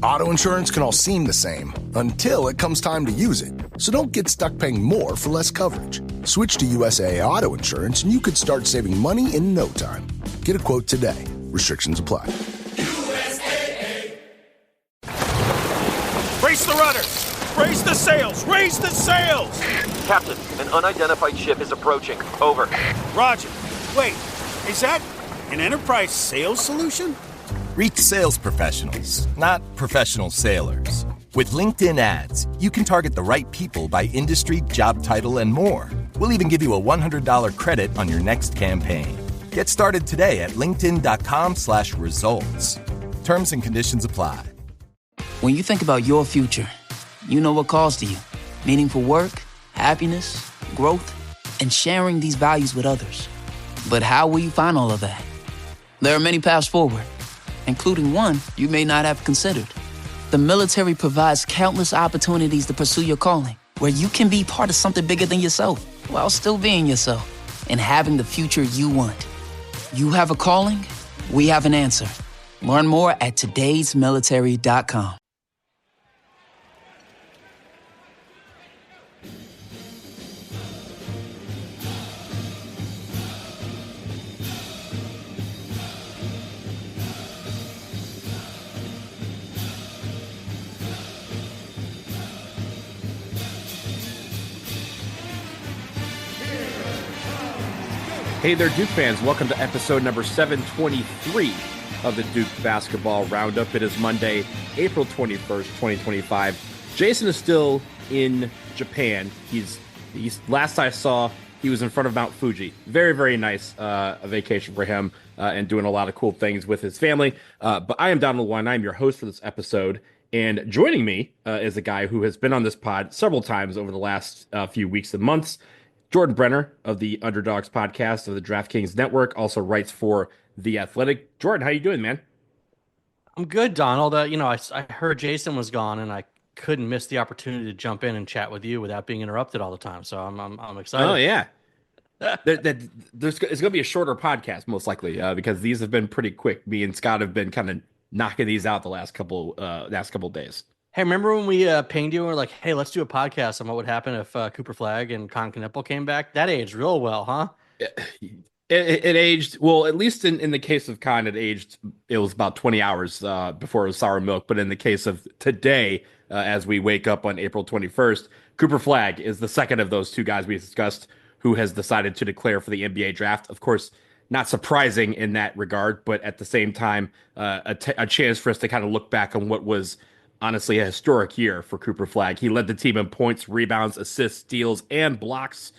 Auto insurance can all seem the same until it comes time to use it. So don't get stuck paying more for less coverage. Switch to USAA Auto Insurance and you could start saving money in no time. Get a quote today. Restrictions apply. USAA. Brace the rudders! Raise the sails! Raise the sails! Captain, an unidentified ship is approaching. Over. Roger. Wait, is that an enterprise sales solution? Reach sales professionals, not professional sailors. With LinkedIn ads, you can target the right people by industry, job title, and more. We'll even give you a $100 credit on your next campaign. Get started today at linkedin.com/results. Terms and conditions apply. When you think about your future, you know what calls to you. Meaningful work, happiness, growth, and sharing these values with others. But how will you find all of that? There are many paths forward, including one you may not have considered. The military provides countless opportunities to pursue your calling, where you can be part of something bigger than yourself, while still being yourself, and having the future you want. You have a calling, we have an answer. Learn more at todaysmilitary.com. Hey there, Duke fans. Welcome to episode number 723 of the Duke Basketball Roundup. It is Monday, April 21st, 2025. Jason is still in Japan. He's last I saw, he was in front of Mount Fuji. Very, very nice a vacation for him and doing a lot of cool things with his family. But I am Donald Wine. I'm your host for this episode. And joining me is a guy who has been on this pod several times over the last few weeks and months. Jordan Brenner of the Underdogs podcast of the DraftKings Network, also writes for The Athletic. Jordan, how you doing, man? I'm good, Donald. I heard Jason was gone, and I couldn't miss the opportunity to jump in and chat with you without being interrupted all the time. So I'm excited. Oh yeah, it's going to be a shorter podcast most likely because these have been pretty quick. Me and Scott have been kind of knocking these out the last couple days. Hey, remember when we pinged you and we're like, hey, let's do a podcast on what would happen if Cooper Flagg and Con Knippel came back? That aged real well, huh? It aged, well, at least in the case of Con, it was about 20 hours before it was sour milk. But in the case of today, as we wake up on April 21st, Cooper Flagg is the second of those two guys we discussed who has decided to declare for the NBA draft. Of course, not surprising in that regard, but at the same time, a chance for us to kind of look back on what was honestly a historic year for Cooper Flagg. He led the team in points, rebounds, assists, steals, and blocks.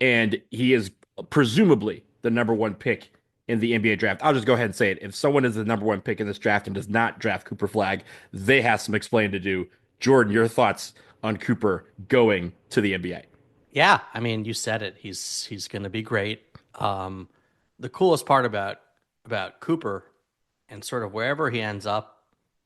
And he is presumably the number one pick in the NBA draft. I'll just go ahead and say it. If someone is the number one pick in this draft and does not draft Cooper Flagg, they have some explaining to do. Jordan, your thoughts on Cooper going to the NBA? Yeah, I mean, you said it. He's going to be great. The coolest part about Cooper and sort of wherever he ends up,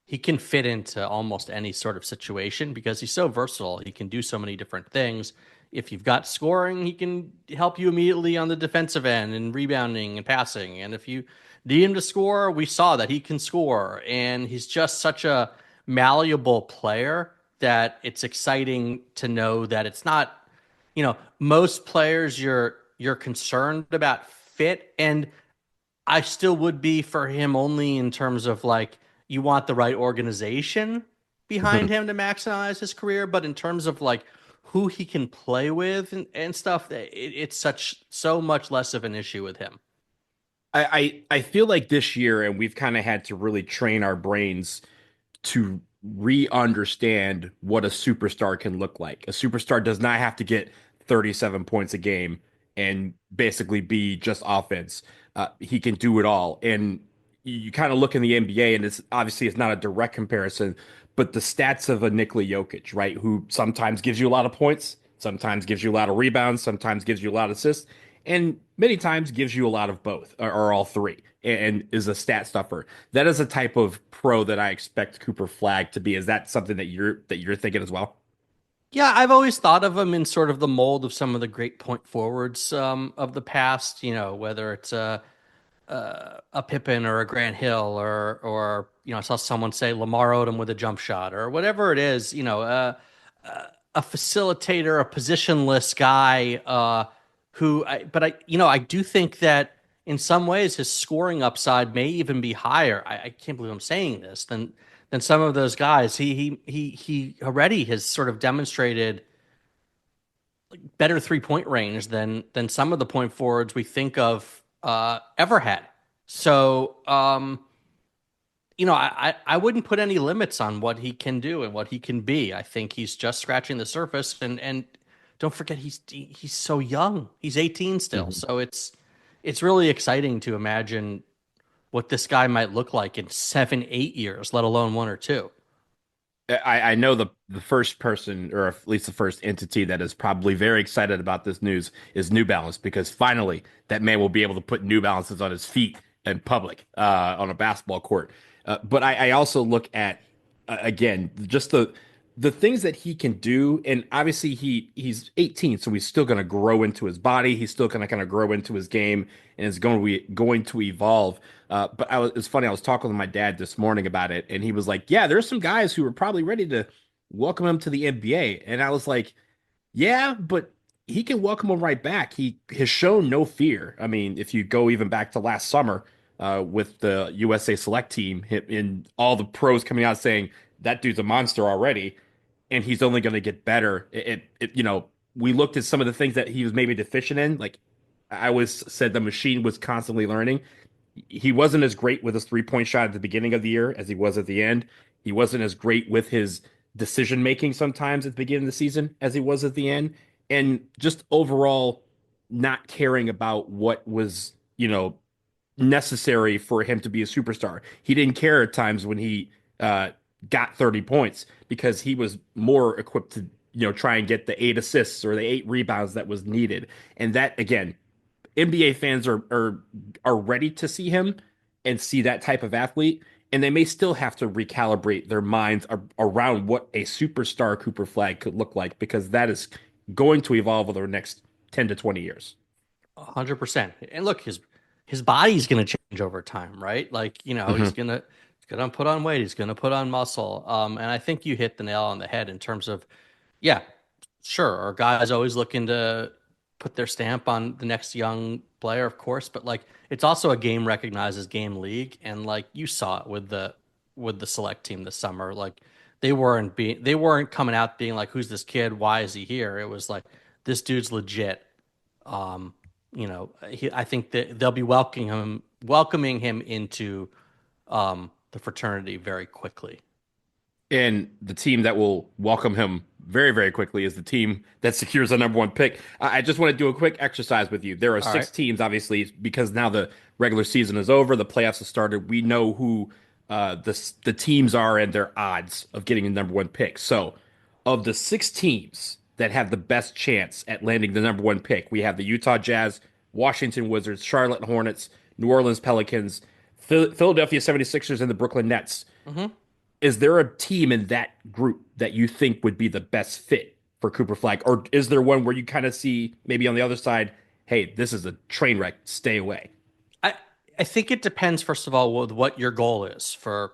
he can fit into almost any sort of situation because he's so versatile. He can do so many different things. If you've got scoring, he can help you immediately on the defensive end and rebounding and passing. And if you need him to score, we saw that he can score. And he's just such a malleable player that it's exciting to know that it's not, most players you're concerned about fit. And I still would be for him only in terms of like, you want the right organization behind him to maximize his career. But in terms of like who he can play with and stuff, it's so much less of an issue with him. I feel like this year, and we've kind of had to really train our brains to re-understand what a superstar can look like. A superstar does not have to get 37 points a game and basically be just offense. He can do it all. And you kind of look in the NBA, and it's not a direct comparison, but the stats of a Nikola Jokic, right, who sometimes gives you a lot of points, sometimes gives you a lot of rebounds, sometimes gives you a lot of assists, and many times gives you a lot of both or all three, and is a stat stuffer. That is a type of pro that I expect Cooper Flagg to be. Is that something that you're thinking as well? Yeah, I've always thought of him in sort of the mold of some of the great point forwards of the past. Whether it's a Pippen or a Grant Hill or I saw someone say Lamar Odom with a jump shot or whatever it is, a facilitator, a positionless guy I do think that in some ways his scoring upside may even be higher. I can't believe I'm saying this than some of those guys. He already has sort of demonstrated better 3-point range than some of the point forwards we think of ever had. So, I wouldn't put any limits on what he can do and what he can be. I think he's just scratching the surface, and don't forget he's so young. He's 18 still, so it's really exciting to imagine what this guy might look like in 7-8 years, let alone 1 or 2. I know the first person, or at least the first entity that is probably very excited about this news is New Balance, because finally that man will be able to put New Balances on his feet in public on a basketball court. But I also look at again just the things that he can do, and obviously he's 18, so he's still going to grow into his body. He's still going to kind of grow into his game, and it's going to evolve. But it's funny. I was talking with my dad this morning about it, and he was like, "Yeah, there's some guys who are probably ready to welcome him to the NBA," and I was like, "Yeah, but he can welcome him right back. He has shown no fear. I mean, if you go even back to last summer with the USA Select team, in all the pros coming out saying that dude's a monster already." And he's only going to get better. We looked at some of the things that he was maybe deficient in. Like I always said, the machine was constantly learning. He wasn't as great with his 3-point shot at the beginning of the year as he was at the end. He wasn't as great with his decision making sometimes at the beginning of the season as he was at the end. And just overall not caring about what was, necessary for him to be a superstar. He didn't care at times when he got 30 points because he was more equipped to, try and get the 8 assists or the 8 rebounds that was needed. And that, again, NBA fans are ready to see him and see that type of athlete. And they may still have to recalibrate their minds around what a superstar Cooper Flagg could look like, because that is going to evolve over the next 10 to 20 years. 100%. And look, his body's going to change over time, right? Like, he's going to put on weight. He's going to put on muscle. And I think you hit the nail on the head in terms of, yeah, sure. Our guys always looking to put their stamp on the next young player, of course, but like, it's also a game recognizes game league. And like you saw it with the select team this summer, like they weren't coming out being like, who's this kid? Why is he here? It was like, this dude's legit. I think that they'll be welcoming him into the fraternity very quickly. And the team that will welcome him very, very quickly is the team that secures the #1 pick. I just want to do a quick exercise with you. There are 6 teams, obviously, because now the regular season is over, the playoffs have started. We know who the teams are and their odds of getting the #1 pick. So, of the 6 teams that have the best chance at landing the #1 pick, we have the Utah Jazz, Washington Wizards, Charlotte Hornets, New Orleans Pelicans, Philadelphia 76ers, and the Brooklyn Nets. Mm-hmm. Is there a team in that group that you think would be the best fit for Cooper Flagg? Or is there one where you kind of see maybe on the other side, hey, this is a train wreck, stay away? I think it depends, first of all, with what your goal is for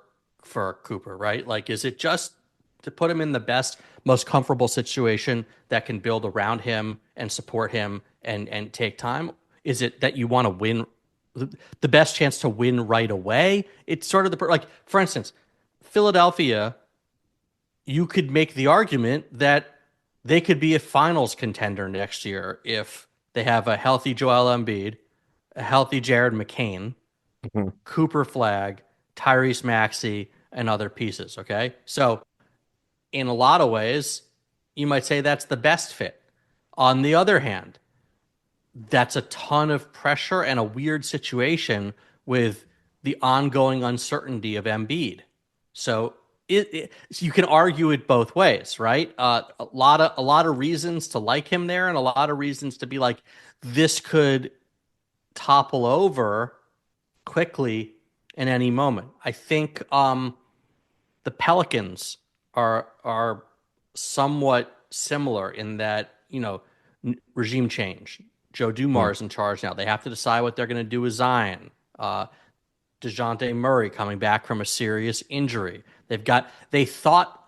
Cooper, right? Like, is it just to put him in the best, most comfortable situation that can build around him and support him and take time? Is it that you want to win, the best chance to win right away? It's sort of like, for instance, Philadelphia, you could make the argument that they could be a finals contender next year if they have a healthy Joel Embiid, a healthy Jared McCain, Cooper Flagg, Tyrese Maxey, and other pieces, okay? So in a lot of ways, you might say that's the best fit. On the other hand, that's a ton of pressure and a weird situation with the ongoing uncertainty of Embiid. So you can argue it both ways, right? A lot of reasons to like him there, and a lot of reasons to be like, this could topple over quickly in any moment. I think the Pelicans are somewhat similar in that, regime change. Joe Dumars in charge now. They have to decide what they're going to do with Zion. DeJounte Murray coming back from a serious injury. They thought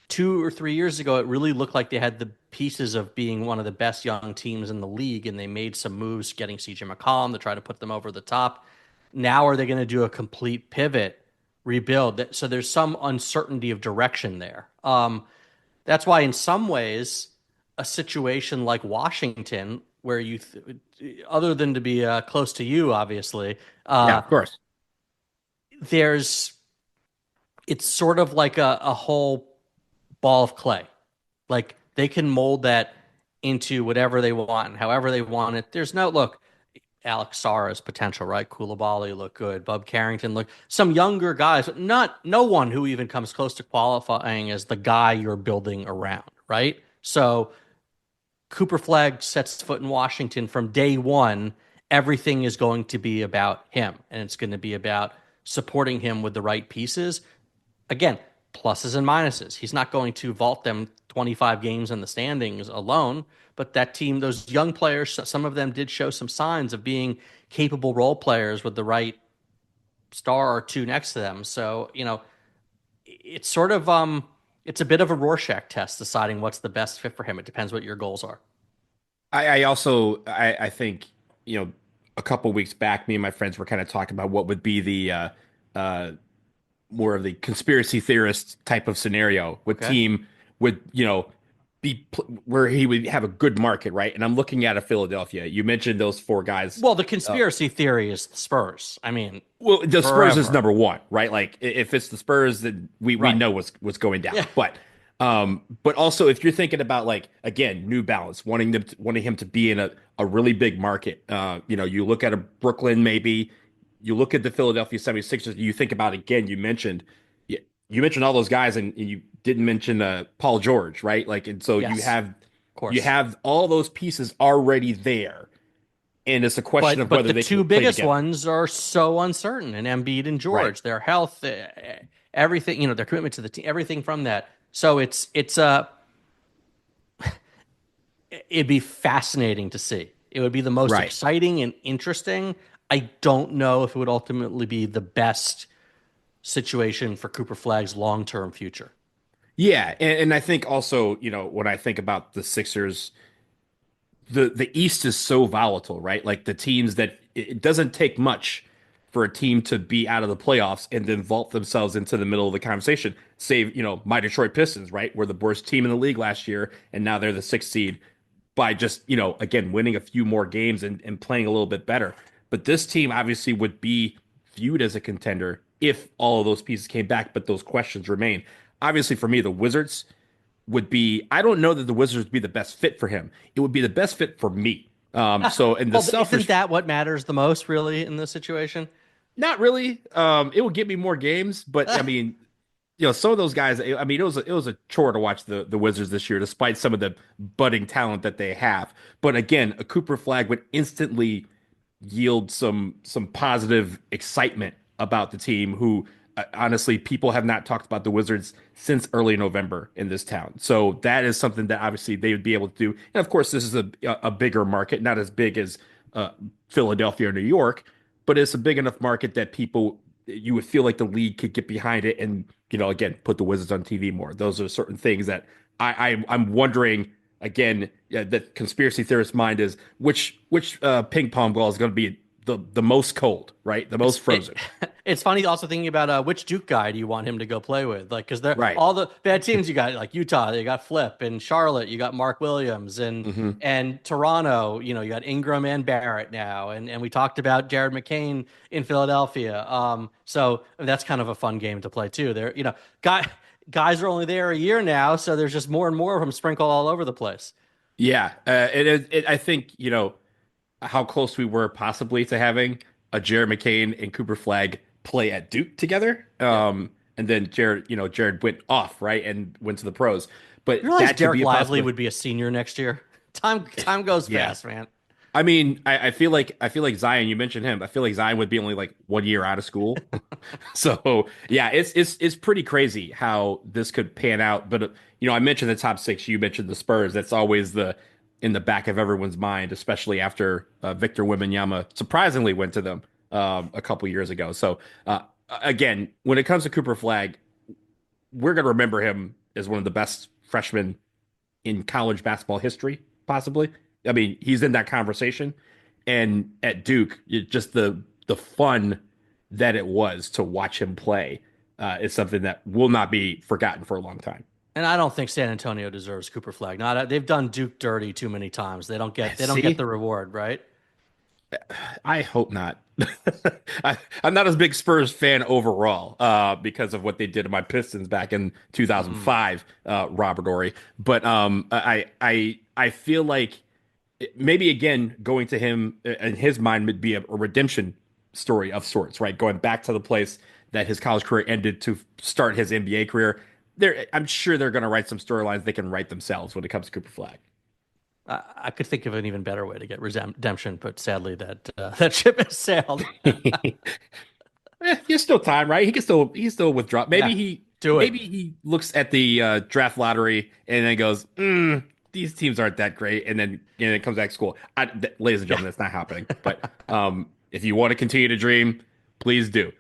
2 or 3 years ago, it really looked like they had the pieces of being one of the best young teams in the league, and they made some moves getting CJ McCollum to try to put them over the top. Now are they going to do a complete pivot, rebuild? So there's some uncertainty of direction there. That's why in some ways, a situation like Washington, where other than to be close to you, obviously, Yeah, of course. It's sort of like a whole ball of clay. Like they can mold that into whatever they want and however they want it. There's no look. Alex Sarra's potential, right? Koulibaly look good. Bub Carrington look. Some younger guys, but no one who even comes close to qualifying as the guy you're building around, right? So Cooper Flagg sets foot in Washington from day one. Everything is going to be about him, and it's going to be about supporting him with the right pieces. Again, pluses and minuses. He's not going to vault them 25 games in the standings alone, but that team, those young players, some of them did show some signs of being capable role players with the right star or two next to them. So, it's sort of it's a bit of a Rorschach test deciding what's the best fit for him. It depends what your goals are. I think, a couple weeks back, me and my friends were kind of talking about what would be the more of the conspiracy theorist type of scenario with team would, where he would have a good market, right? And I'm looking at a Philadelphia. You mentioned those four guys. Well, the conspiracy theory is the Spurs. I mean, well, the Spurs is number one, right? Like if it's the Spurs, then we know what's going down. Yeah. But also if you're thinking about like again, New Balance, wanting him to be in a really big market. You look at a Brooklyn maybe. You look at the Philadelphia 76ers, you think about, again, you mentioned all those guys and you didn't mention Paul George, right? Like, and so you have all those pieces already there. And it's a question of whether the two biggest ones are so uncertain, and Embiid and George, right. Their health, everything, their commitment to the team, everything from that. So it'd be fascinating to see. It would be the most exciting and interesting. I don't know if it would ultimately be the best situation for Cooper Flagg's long-term future. Yeah, and I think also, when I think about the Sixers, the East is so volatile, right? Like the teams that it doesn't take much for a team to be out of the playoffs and then vault themselves into the middle of the conversation. Save, my Detroit Pistons, right? Were the worst team in the league last year, and now they're the 6th seed by just, again, winning a few more games and playing a little bit better. But this team obviously would be viewed as a contender if all of those pieces came back, but those questions remain. Obviously, for me, the Wizards would be, I don't know that the Wizards would be the best fit for him. It would be the best fit for me. So in the isn't that what matters the most, really, in this situation? Not really. It would get me more games, but I mean, some of those guys, I mean, it was a chore to watch the Wizards this year, despite some of the budding talent that they have. But again, a Cooper Flagg would instantly yield some positive excitement about the team who honestly people have not talked about the Wizards since early November in this town. So that is something that obviously they would be able to do. And of course, this is a bigger market, not as big as Philadelphia or New York, but it's a big enough market that you would feel like the league could get behind it and, again, put the Wizards on TV more. Those are certain things that I'm wondering. Again, the conspiracy theorist mind is which ping pong ball is going to be the most cold, right? The most frozen. It's funny also thinking about which Duke guy do you want him to go play with? Like, because they're all the bad teams you got, like Utah, you got Flip, and Charlotte, you got Mark Williams, and Toronto, you got Ingram and Barrett now, and we talked about Jared McCain in Philadelphia. So that's kind of a fun game to play too. There, guys are only there a year now, so there's just more and more of them sprinkled all over the place. Yeah, I think how close we were possibly to having a Jared McCain and Cooper Flagg play at Duke together, and then Jared went off right and went to the pros. But you realize Derek Lively would be a senior next year. Time goes fast, man. I mean, I feel like Zion. You mentioned him. I feel like Zion would be only like 1 year out of school. So yeah, it's pretty crazy how this could pan out. But I mentioned the top 6. You mentioned the Spurs. That's always in the back of everyone's mind, especially after Victor Wembanyama surprisingly went to them. a couple years ago. So again, when it comes to Cooper Flagg, we're going to remember him as one of the best freshmen in college basketball history, possibly. I mean, he's in that conversation. And at Duke, just the fun that it was to watch him play is something that will not be forgotten for a long time. And I don't think San Antonio deserves Cooper Flagg. Not they've done Duke dirty too many times. They don't get the reward, right? I hope not. I'm not as big Spurs fan overall because of what they did to my Pistons back in 2005, Robert Ory. But I feel like maybe again going to him in his mind would be a redemption story of sorts, right? Going back to the place that his college career ended to start his NBA career. I'm sure they're going to write some storylines they can write themselves when it comes to Cooper Flagg. I could think of an even better way to get redemption, but sadly that ship has sailed. There's still time, right? He's still withdraw. Maybe he looks at the draft lottery and then goes, these teams aren't that great, and then it comes back to school. Ladies and gentlemen, that's not happening. But if you want to continue to dream, please do.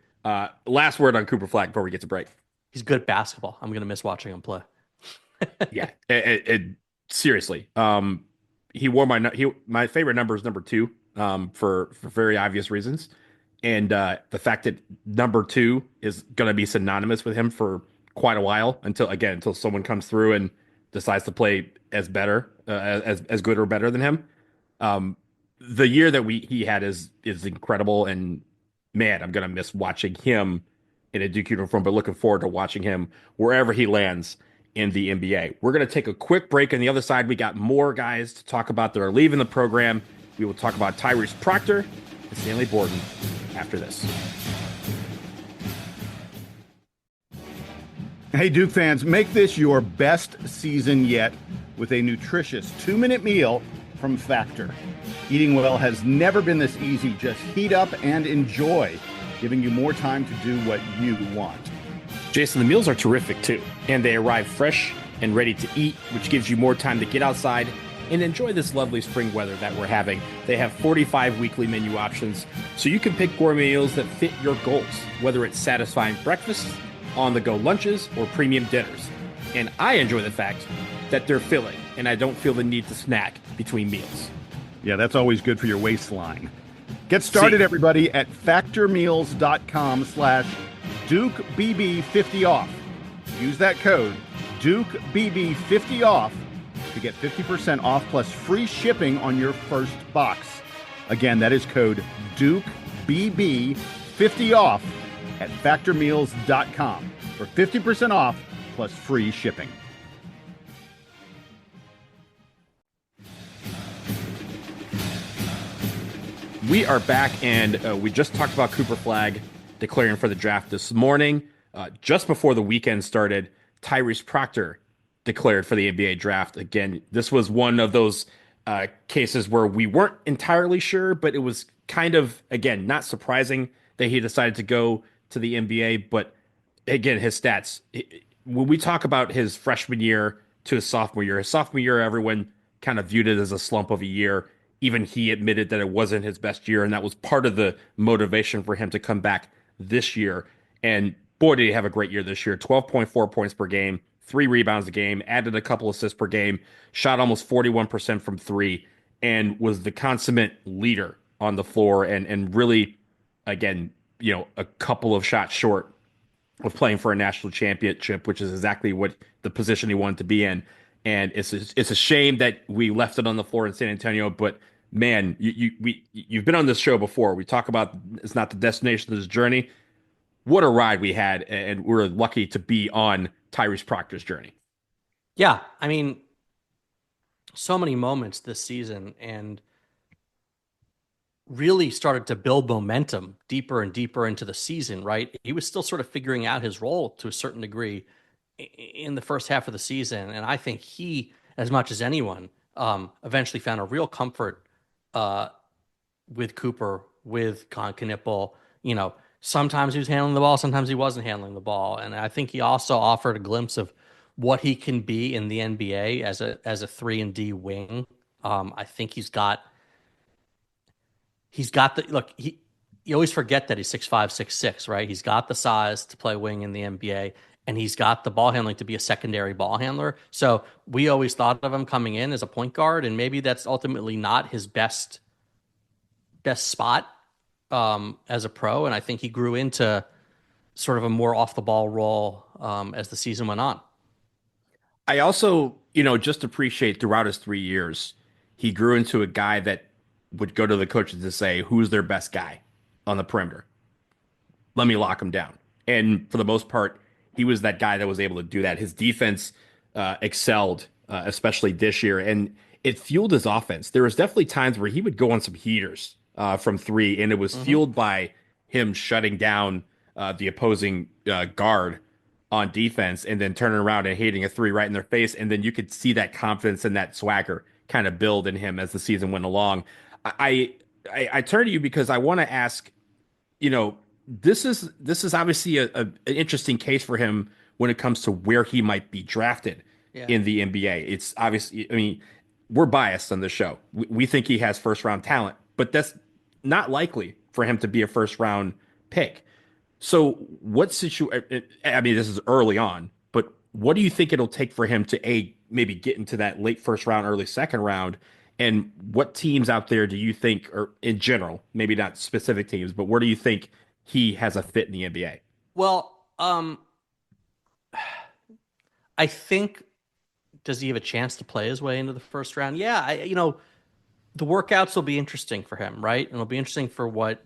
Last word on Cooper Flagg before we get to break. He's good at basketball. I'm gonna miss watching him play. Yeah, seriously. He wore my favorite number is number 2 for very obvious reasons. And the fact that number 2 is going to be synonymous with him for quite a while until someone comes through and decides to play as good or better than him. The year that he had is incredible, and man, I'm going to miss watching him in a Duke uniform, but looking forward to watching him wherever he lands in the NBA. We're going to take a quick break. On the other side, we got more guys to talk about that are leaving the program. We will talk about Tyrese Proctor and Stanley Borden after this. Hey, Duke fans, make this your best season yet with a nutritious 2-minute meal from Factor. Eating well has never been this easy. Just heat up and enjoy, giving you more time to do what you want. Jason, the meals are terrific too, and they arrive fresh and ready to eat, which gives you more time to get outside and enjoy this lovely spring weather that we're having. They have 45 weekly menu options, so you can pick gourmet meals that fit your goals, whether it's satisfying breakfasts, on-the-go lunches, or premium dinners. And I enjoy the fact that they're filling, and I don't feel the need to snack between meals. Yeah, that's always good for your waistline. Get started, everybody, at factormeals.com/DukeBB50 off. Use that code DukeBB50 off to get 50% off plus free shipping on your first box. Again, that is code DukeBB50 off at factormeals.com for 50% off plus free shipping. We are back, and we just talked about Cooper Flagg declaring for the draft this morning. Just before the weekend started, Tyrese Proctor declared for the NBA draft. Again, this was one of those cases where we weren't entirely sure, but it was kind of, again, not surprising that he decided to go to the NBA. But again, his stats, when we talk about his freshman year to his sophomore year, everyone kind of viewed it as a slump of a year. Even he admitted that it wasn't his best year, and that was part of the motivation for him to come back this year. And boy, did he have a great year this year. 12.4 points per game, 3 rebounds a game, added a couple assists per game, shot almost 41% from 3, and was the consummate leader on the floor, and really, again, a couple of shots short of playing for a national championship, which is exactly what the position he wanted to be in. And it's a shame that we left it on the floor in San Antonio, but man, you've been on this show before. We talk about it's not the destination of this journey. What a ride we had, and we're lucky to be on Tyrese Proctor's journey. Yeah, I mean, so many moments this season, and really started to build momentum deeper and deeper into the season, right? He was still sort of figuring out his role to a certain degree in the first half of the season. And I think he, as much as anyone, eventually found a real comfort with Cooper, with Knipple. Sometimes he was handling the ball, sometimes he wasn't handling the ball. And I think he also offered a glimpse of what he can be in the NBA as a 3-and-D wing. I think he's got the look. you always forget that he's 6'5", 6'6", right? He's got the size to play wing in the NBA, and he's got the ball handling to be a secondary ball handler. So we always thought of him coming in as a point guard, and maybe that's ultimately not his best spot as a pro. And I think he grew into sort of a more off the ball role as the season went on. I also, just appreciate throughout his 3 years, he grew into a guy that would go to the coaches to say, who's their best guy on the perimeter? Let me lock him down. And for the most part, he was that guy that was able to do that. His defense excelled, especially this year, and it fueled his offense. There was definitely times where he would go on some heaters from three, and it was fueled by him shutting down the opposing guard on defense and then turning around and hitting a three right in their face. And then you could see that confidence and that swagger kind of build in him as the season went along. I turn to you because I want to ask, this is obviously an interesting case for him when it comes to where he might be drafted in the NBA. It's obviously, I mean, we're biased on the show. We think he has first round talent, but that's not likely for him to be a first round pick. So what situation, I mean, this is early on, but what do you think it'll take for him to maybe get into that late first round, early second round? And what teams out there do you think, or in general, maybe not specific teams, but where do you think he has a fit in the NBA? Well, I think, does he have a chance to play his way into the first round? Yeah, the workouts will be interesting for him, right? And it'll be interesting for what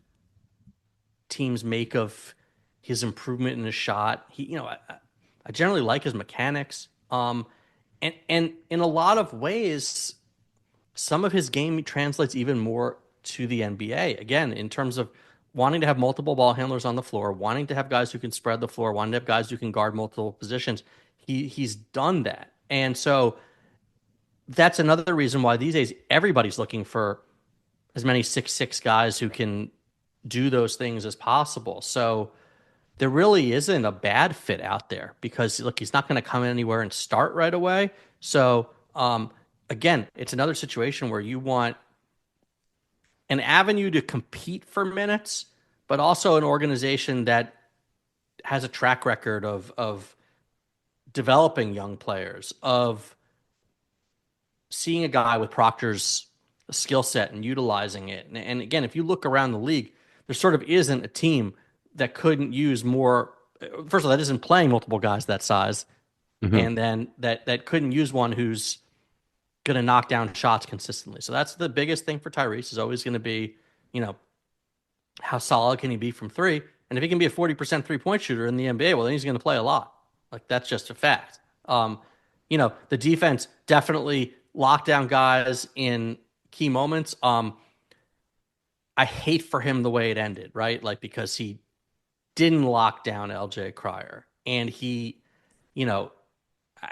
teams make of his improvement in his shot. I generally like his mechanics. And in a lot of ways, some of his game translates even more to the NBA. Again, in terms of wanting to have multiple ball handlers on the floor, wanting to have guys who can spread the floor, wanting to have guys who can guard multiple positions. He's done that. And so that's another reason why these days everybody's looking for as many 6'6" guys who can do those things as possible. So there really isn't a bad fit out there because, look, he's not going to come anywhere and start right away. So, again, it's another situation where you want an avenue to compete for minutes, but also an organization that has a track record of developing young players, of seeing a guy with Proctor's skill set and utilizing it. And again, if you look around the league, there sort of isn't a team that couldn't use more. First of all, that isn't playing multiple guys that size. And then that couldn't use one who's going to knock down shots consistently. So that's the biggest thing for Tyrese, is always going to be, how solid can he be from three? And if he can be a 40% three-point shooter in the NBA, well, then he's going to play a lot. Like, that's just a fact. The defense definitely locked down guys in key moments. I hate for him the way it ended, right? Like, because he didn't lock down LJ Cryer. And I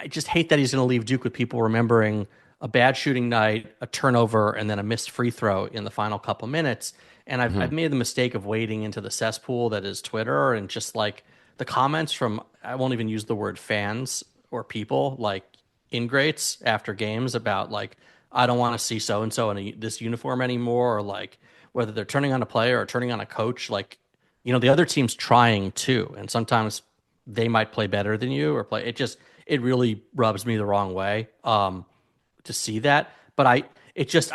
just hate that he's going to leave Duke with people remembering a bad shooting night, a turnover, and then a missed free throw in the final couple minutes. And I've made the mistake of wading into the cesspool that is Twitter, and just like the comments from, I won't even use the word fans or people, like ingrates after games about like, I don't want to see so-and-so in this uniform anymore, or like whether they're turning on a player or turning on a coach, like, the other team's trying too. And sometimes they might play better than you or play. It really rubs me the wrong way to see that. But I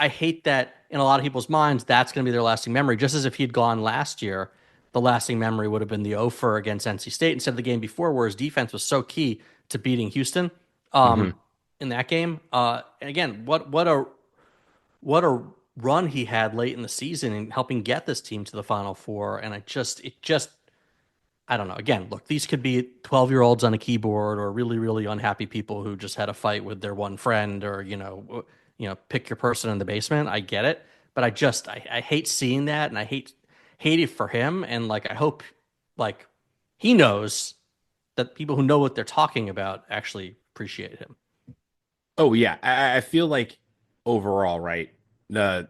hate that in a lot of people's minds, that's going to be their lasting memory. Just as if he'd gone last year, the lasting memory would have been the 0-for against NC State instead of the game before, where his defense was so key to beating Houston in that game. And again, what a run he had late in the season in helping get this team to the Final Four. And I don't know. Again, look, these could be 12-year-olds on a keyboard, or really, really unhappy people who just had a fight with their one friend, or, pick your person in the basement. I get it. But I hate seeing that, and I hate it for him. And like, I hope like he knows that people who know what they're talking about actually appreciate him. Oh yeah. I feel like overall, right, the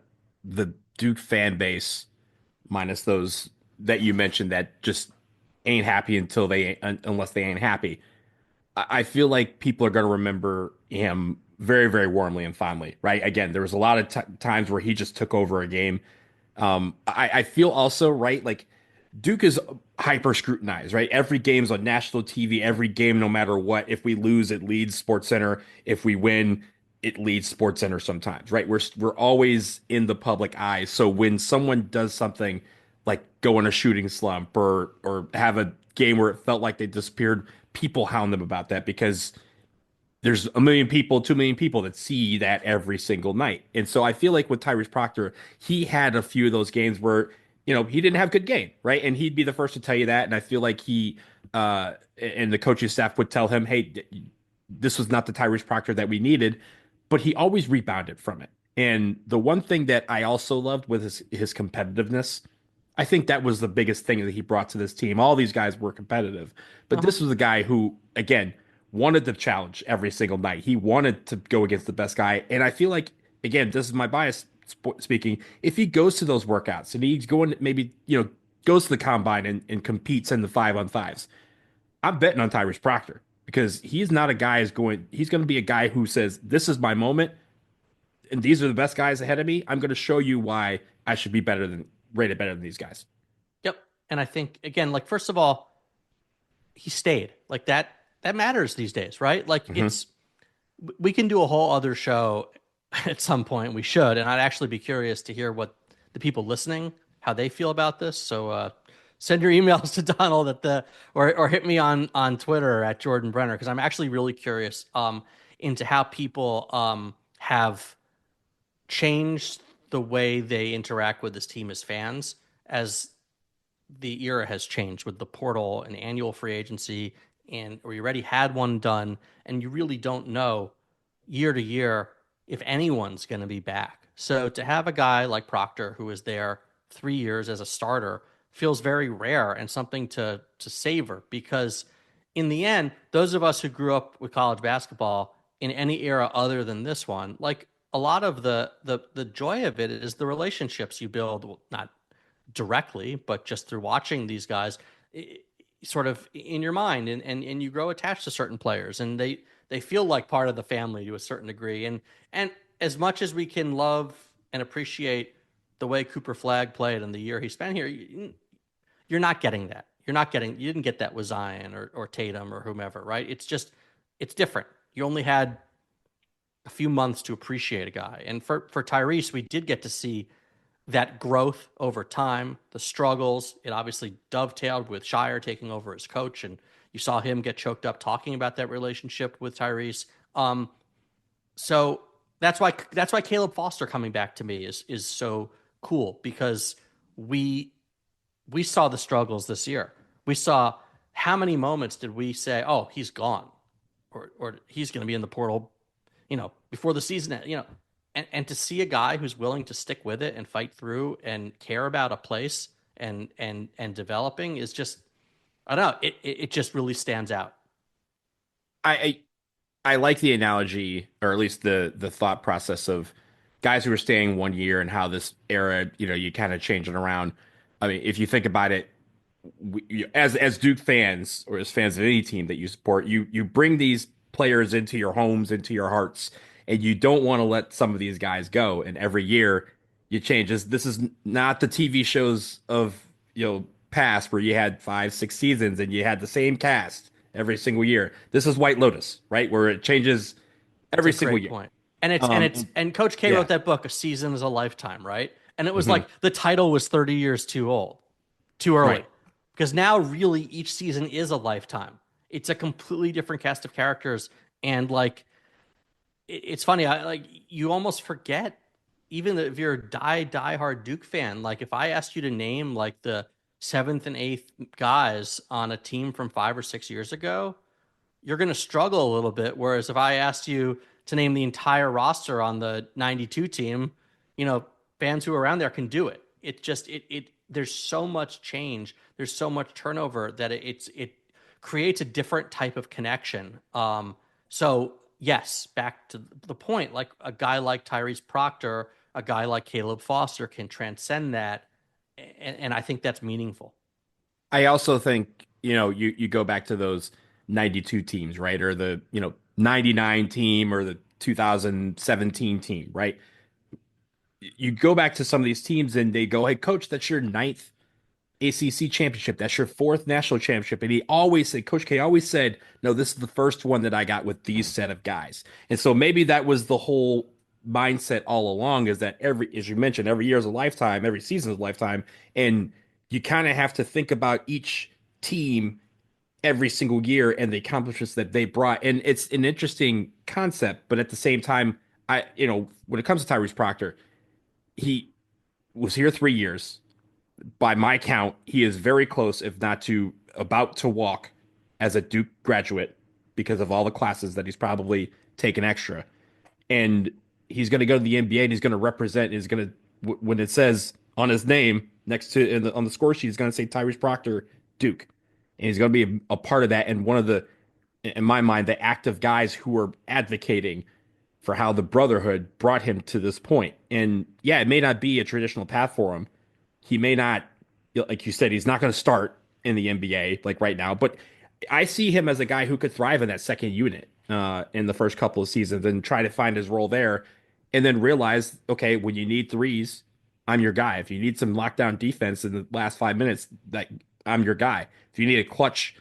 Duke fan base, minus those that you mentioned that just ain't happy unless they ain't happy. I feel like people are going to remember him very, very warmly and fondly, right? Again, there was a lot of times where he just took over a game. I feel also, right, like Duke is hyper scrutinized, right? Every game's on national TV, every game, no matter what. If we lose, it leads Sports Center. If we win, it leads Sports Center sometimes, right? We're always in the public eye. So when someone does something like go in a shooting slump or have a game where it felt like they disappeared, people hound them about that because there's a million people, 2 million people that see that every single night. And so I feel like with Tyrese Proctor, he had a few of those games where, he didn't have good game, right? And he'd be the first to tell you that. And I feel like he and the coaching staff would tell him, hey, this was not the Tyrese Proctor that we needed, but he always rebounded from it. And the one thing that I also loved was his competitiveness. I think that was the biggest thing that he brought to this team. All these guys were competitive, but this was a guy who, again, wanted to challenge every single night. He wanted to go against the best guy. And I feel like, again, this is my bias speaking. If he goes to those workouts and he's going, maybe, goes to the combine and competes in the 5-on-5s, I'm betting on Tyrese Proctor because he's not a guy he's going to be a guy who says, this is my moment and these are the best guys ahead of me. I'm going to show you why I should be rated better than these guys. Yep. And I think, again, like, first of all, he stayed like that. That matters these days, right? Like we can do a whole other show at some point. We should, and I'd actually be curious to hear what the people listening, how they feel about this. So send your emails to Donald or hit me on Twitter at Jordan Brenner, because I'm actually really curious into how people have changed the way they interact with this team as fans as the era has changed with the portal and annual free agency, and or you already had one done, and you really don't know year to year if anyone's going to be back. So to have a guy like Proctor, who is there 3 years as a starter, feels very rare and something to savor, because in the end, those of us who grew up with college basketball in any era other than this one, like, a lot of the joy of it is the relationships you build, not directly, but just through watching these guys sort of in your mind, and you grow attached to certain players, and they feel like part of the family to a certain degree. And as much as we can love and appreciate the way Cooper Flagg played and the year he spent here, you're not getting that. You didn't get that with Zion or Tatum or whomever, right? It's different. You only had a few months to appreciate a guy. And for Tyrese, we did get to see that growth over time, the struggles. It obviously dovetailed with Shire taking over as coach, and you saw him get choked up talking about that relationship with Tyrese. So that's why Caleb Foster coming back to me is so cool, because we saw the struggles this year. We saw how many moments did we say, oh, he's gone, or he's going to be in the portal, before the season, And to see a guy who's willing to stick with it and fight through and care about a place and developing is just, I don't know, it just really stands out. I like the analogy, or at least the thought process of guys who are staying 1 year and how this era, you kind of change it around. I mean, if you think about it, as Duke fans, or as fans of any team that you support, you bring these players into your homes, into your hearts, and you don't want to let some of these guys go. And every year you change. This is not the TV shows of past where you had 5-6 seasons and you had the same cast every single year. This is White Lotus, right? Where it changes every single year. Point. And Coach K wrote that book, A Season is a Lifetime, right? And it was like the title was 30 years too early. Right. Because now really each season is a lifetime. It's a completely different cast of characters, and like, it's funny. You almost forget, even if you're a diehard Duke fan. Like, if I asked you to name like the 7th and 8th guys on a team from 5 or 6 years ago, you're going to struggle a little bit. Whereas if I asked you to name the entire roster on the 92 team, fans who are around there can do it. It just, there's so much change. There's so much turnover that it creates a different type of connection. So yes, back to the point, like a guy like Tyrese Proctor, a guy like Caleb Foster can transcend that. And I think that's meaningful. I also think, you go back to those 92 teams, right? Or the, 99 team or the 2017 team, right? you go back to some of these teams and they go, "Hey, coach, that's your ninth ACC championship. That's your fourth national championship." And he always said, Coach K always said, "No, this is the first one that I got with these set of guys." And so maybe that was the whole mindset all along, is that as you mentioned, every year is a lifetime, every season is a lifetime. And you kind of have to think about each team every single year and the accomplishments that they brought. And it's an interesting concept, but at the same time, when it comes to Tyrese Proctor, he was here 3 years. By my count, he is very close, if not to about to walk as a Duke graduate because of all the classes that he's probably taken extra. And he's going to go to the NBA and he's going to represent. He's going to, when it says on his name next to on the score sheet, he's going to say Tyrese Proctor, Duke, and he's going to be a part of that. And one of the, in my mind, the active guys who are advocating for how the brotherhood brought him to this point. And yeah, it may not be a traditional path for him. He may not, like you said, he's not going to start in the NBA like right now, but I see him as a guy who could thrive in that second unit in the first couple of seasons and try to find his role there, and then realize, okay, when you need threes, I'm your guy. If you need some lockdown defense in the last 5 minutes, that I'm your guy. If you need a clutch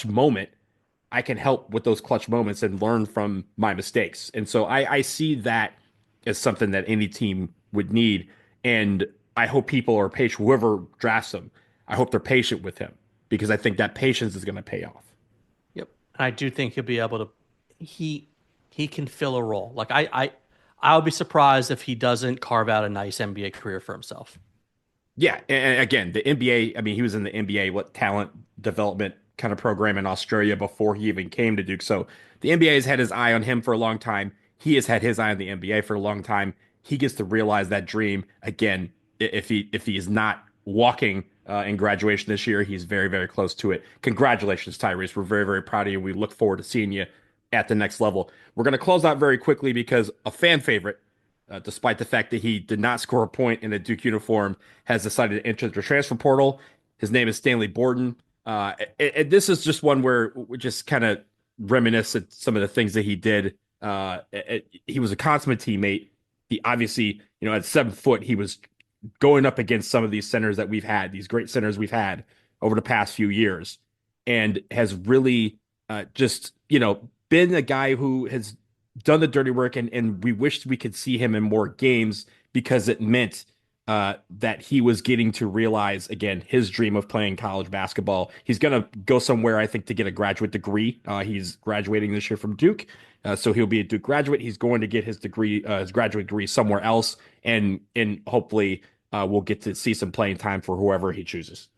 moment, I can help with those clutch moments and learn from my mistakes. And so I see that as something that any team would need. And I hope people are patient, whoever drafts him, I hope they're patient with him, because I think that patience is going to pay off. Yep. And I do think he'll be able to, he can fill a role. Like I'll be surprised if he doesn't carve out a nice NBA career for himself. Yeah. And again, the NBA, I mean, he was in the NBA, talent development kind of program in Australia before he even came to Duke. So the NBA has had his eye on him for a long time. He has had his eye on the NBA for a long time. He gets to realize that dream again. If he is not walking in graduation this year, he's very, very close to it. Congratulations, Tyrese. We're very, very proud of you. We look forward to seeing you at the next level. We're going to close out very quickly because a fan favorite, despite the fact that he did not score a point in a Duke uniform, has decided to enter the transfer portal. His name is Stanley Borden. And this is just one where we just kind of reminisce at some of the things that he did. He was a consummate teammate. He obviously, at 7 foot, he was going up against some of these centers that we've had, these great centers we've had over the past few years, and has really been a guy who has done the dirty work. And we wished we could see him in more games, because it meant that he was getting to realize, again, his dream of playing college basketball. He's going to go somewhere, I think, to get a graduate degree. He's graduating this year from Duke. So he'll be a Duke graduate. He's going to get his degree, his graduate degree somewhere else. And hopefully we'll get to see some playing time for whoever he chooses.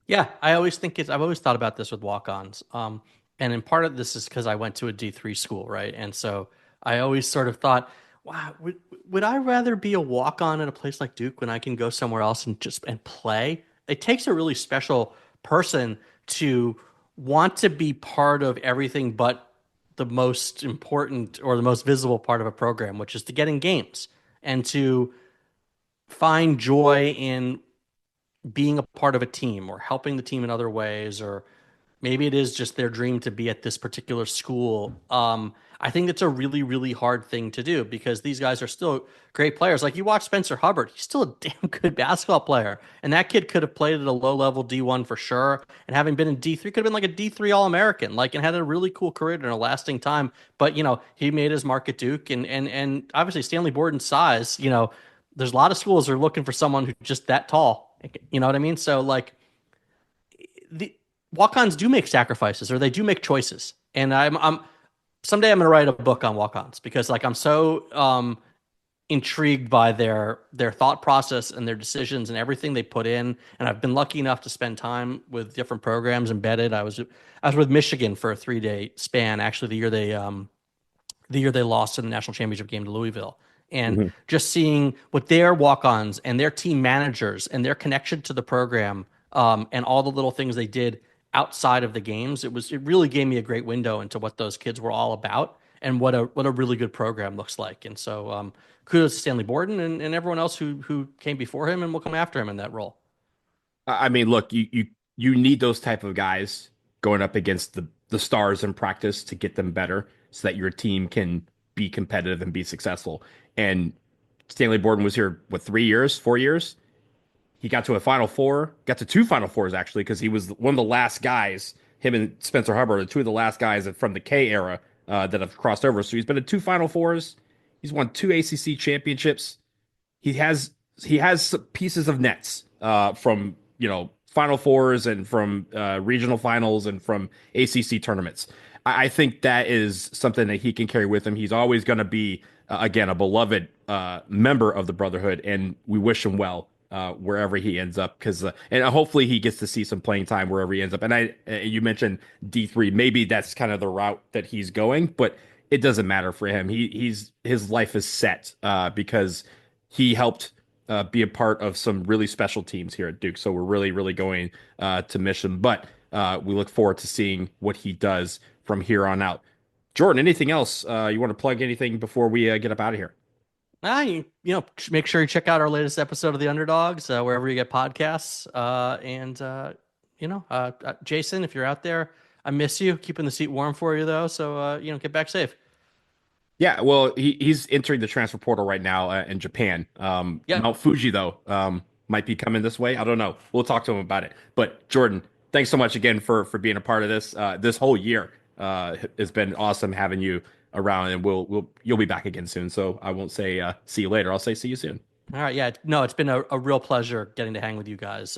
Yeah, I've always thought about this with walk-ons. And in part of this is because I went to a D3 school, right? And so I always sort of thought, wow, would I rather be a walk-on at a place like Duke when I can go somewhere else and play? It takes a really special person to want to be part of everything but the most important or the most visible part of a program, which is to get in games and to find joy in being a part of a team or helping the team in other ways, or maybe it is just their dream to be at this particular school. I think that's a really, really hard thing to do, because these guys are still great players. Like, you watch Spencer Hubbard, he's still a damn good basketball player. And that kid could have played at a low level D1 for sure. And having been in D3, could have been like a D3 All-American, and had a really cool career and a lasting time. But, he made his mark at Duke, and obviously Stanley Borden's size, there's a lot of schools that are looking for someone who's just that tall. You know what I mean? So the walk-ons do make sacrifices, or they do make choices. And someday I'm going to write a book on walk-ons, because I'm so intrigued by their thought process and their decisions and everything they put in. And I've been lucky enough to spend time with different programs embedded. I was with Michigan for a 3-day span, actually the year they lost in the national championship game to Louisville. And just seeing what their walk-ons and their team managers and their connection to the program, and all the little things they did outside of the games, it really gave me a great window into what those kids were all about and what a really good program looks like. And so kudos to Stanley Borden and everyone else who came before him and will come after him in that role. I mean, look, you need those type of guys going up against the stars in practice to get them better, so that your team can be competitive and be successful. And Stanley Borden was here, 3 years, 4 years? He got to a Final Four, got to 2 Final Fours, actually, because he was one of the last guys, him and Spencer Hubbard are 2 of the last guys from the K era that have crossed over. So he's been in 2 Final Fours. He's won 2 ACC championships. He has pieces of nets from, Final Fours and from regional finals and from ACC tournaments. I think that is something that he can carry with him. He's always going to be, again, a beloved member of the Brotherhood, and we wish him well wherever he ends up, and hopefully he gets to see some playing time wherever he ends up. And you mentioned D3, maybe that's kind of the route that he's going, but it doesn't matter for him. His life is set because he helped be a part of some really special teams here at Duke. So we're really, really going to miss him, but we look forward to seeing what he does from here on out. Jordan, anything else you want to plug? Anything before we get up out of here? Make sure you check out our latest episode of The Underdogs wherever you get podcasts. Jason, if you're out there, I miss you. Keeping the seat warm for you though. So get back safe. Yeah, well, he's entering the transfer portal right now in Japan. Mount Fuji though might be coming this way. I don't know. We'll talk to him about it. But Jordan, thanks so much again for being a part of this. This whole year has been awesome having you around, and you'll be back again soon. So I won't say see you later. I'll say see you soon. All right. Yeah. No, it's been a real pleasure getting to hang with you guys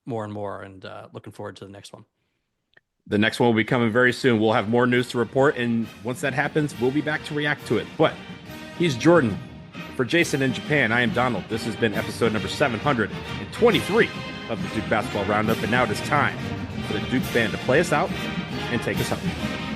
more and more, and looking forward to the next one. The next one will be coming very soon. We'll have more news to report, and once that happens, we'll be back to react to it. But he's Jordan. For Jason in Japan, I am Donald. This has been episode number 723 of the Duke Basketball Roundup, and now it is time for the Duke band to play us out and take us home.